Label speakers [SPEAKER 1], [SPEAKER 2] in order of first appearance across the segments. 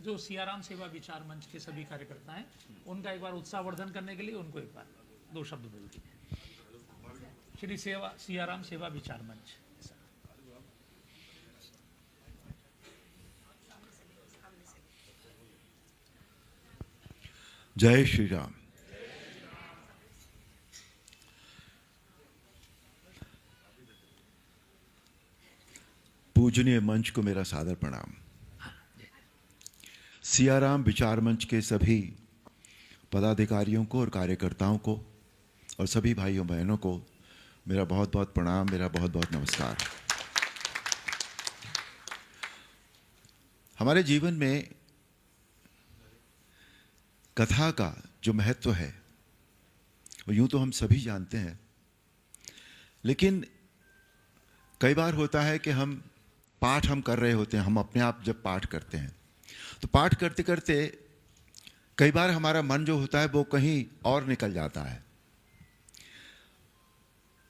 [SPEAKER 1] जो सियाराम सेवा विचार मंच के सभी कार्यकर्ता हैं, उनका एक बार उत्साहवर्धन करने के लिए उनको एक बार 2 शब्द बोल दिए। श्री सियाराम सेवा विचार मंच।
[SPEAKER 2] जय श्री राम। पूजनीय मंच को मेरा सादर प्रणाम। सियाराम विचार मंच के सभी पदाधिकारियों को और कार्यकर्ताओं को और सभी भाइयों बहनों को मेरा बहुत बहुत प्रणाम, मेरा बहुत बहुत नमस्कार। हमारे जीवन में कथा का जो महत्व है वो यूं तो हम सभी जानते हैं, लेकिन कई बार होता है कि हम कर रहे होते हैं, हम अपने आप जब पाठ करते हैं तो पाठ करते करते कई बार हमारा मन जो होता है वो कहीं और निकल जाता है।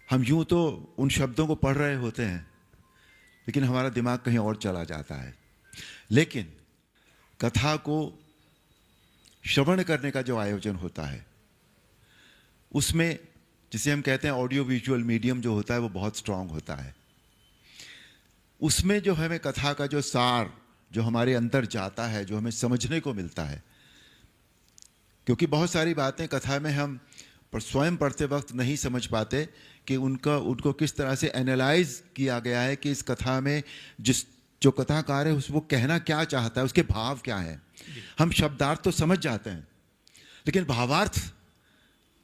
[SPEAKER 2] हम यूं तो उन शब्दों को पढ़ रहे होते हैं लेकिन हमारा दिमाग कहीं और चला जाता है। लेकिन कथा को श्रवण करने का जो आयोजन होता है उसमें, जिसे हम कहते हैं ऑडियो विजुअल मीडियम जो होता है, वो बहुत स्ट्रांग होता है। उसमें जो हमें कथा का जो सार जो हमारे अंदर जाता है, जो हमें समझने को मिलता है, क्योंकि बहुत सारी बातें कथा में हम स्वयं पढ़ते वक्त नहीं समझ पाते कि उनको किस तरह से एनालाइज किया गया है कि इस कथा में जो कथाकार है वो कहना क्या चाहता है, उसके भाव क्या है। हम शब्दार्थ तो समझ जाते हैं लेकिन भावार्थ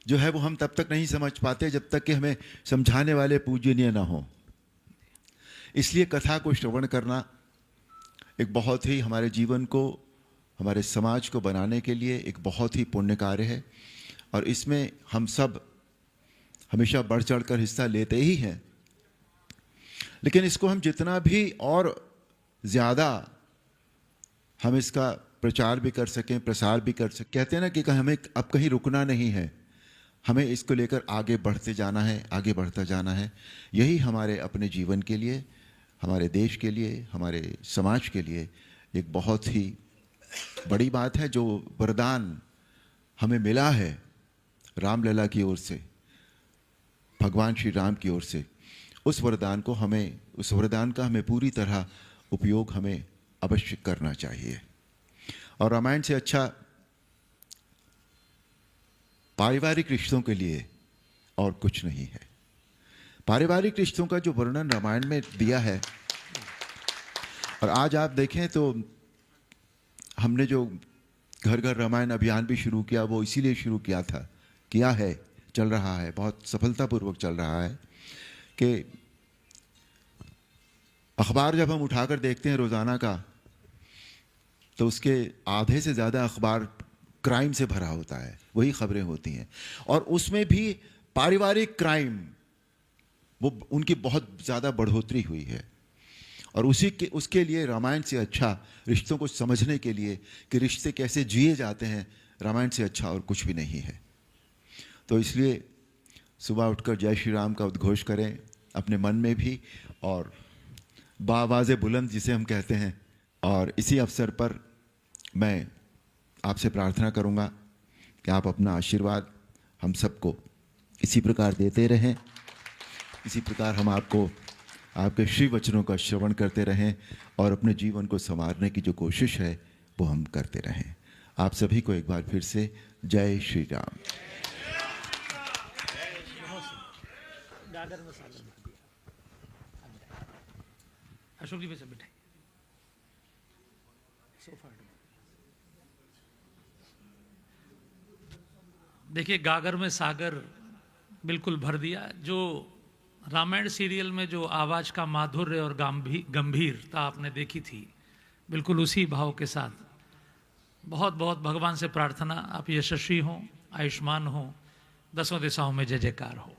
[SPEAKER 2] जो है वो हम तब तक नहीं समझ पाते जब तक कि हमें समझाने वाले पूजनीय ना हो। इसलिए कथा को श्रवण करना एक बहुत ही हमारे जीवन को, हमारे समाज को बनाने के लिए एक बहुत ही पुण्य कार्य है और इसमें हम सब हमेशा बढ़ चढ़ कर हिस्सा लेते ही हैं। लेकिन इसको हम जितना भी और ज़्यादा हम इसका प्रचार भी कर सकें, प्रसार भी कर सकें, कहते हैं ना कि हमें अब कहीं रुकना नहीं है, हमें इसको लेकर आगे बढ़ते जाना है, आगे बढ़ता जाना है। यही हमारे अपने जीवन के लिए, हमारे देश के लिए, हमारे समाज के लिए एक बहुत ही बड़ी बात है। जो वरदान हमें मिला है रामलला की ओर से, भगवान श्री राम की ओर से, उस वरदान का हमें पूरी तरह उपयोग हमें अवश्य करना चाहिए। और रामायण से अच्छा पारिवारिक रिश्तों के लिए और कुछ नहीं है। पारिवारिक रिश्तों का जो वर्णन रामायण में दिया है, और आज आप देखें तो हमने जो घर घर रामायण अभियान भी शुरू किया वो इसीलिए शुरू किया है, चल रहा है, बहुत सफलतापूर्वक चल रहा है कि अखबार जब हम उठाकर देखते हैं रोज़ाना का तो उसके आधे से ज़्यादा अखबार क्राइम से भरा होता है, वही खबरें होती हैं। और उसमें भी पारिवारिक क्राइम वो उनकी बहुत ज़्यादा बढ़ोतरी हुई है। और उसके लिए रामायण से अच्छा, रिश्तों को समझने के लिए कि रिश्ते कैसे जिए जाते हैं, रामायण से अच्छा और कुछ भी नहीं है। तो इसलिए सुबह उठकर जय श्री राम का उद्घोष करें अपने मन में भी और बाआवाज़े बुलंद जिसे हम कहते हैं। और इसी अवसर पर मैं आपसे प्रार्थना करूंगा कि आप अपना आशीर्वाद हम सबको इसी प्रकार देते रहें, इसी प्रकार हम आपको आपके श्री वचनों का श्रवण करते रहें और अपने जीवन को संवारने की जो कोशिश है वो हम करते रहें। आप सभी को एक बार फिर से जय श्री राम।
[SPEAKER 1] अशोक जी पे सब बैठे। देखिए, गागर में सागर बिल्कुल भर दिया। जो रामायण सीरियल में जो आवाज़ का माधुर्य और गंभीरता आपने देखी थी, बिल्कुल उसी भाव के साथ बहुत बहुत भगवान से प्रार्थना आप यशस्वी हों, आयुष्मान हों, 10 दिशाओं में जय जयकार हो।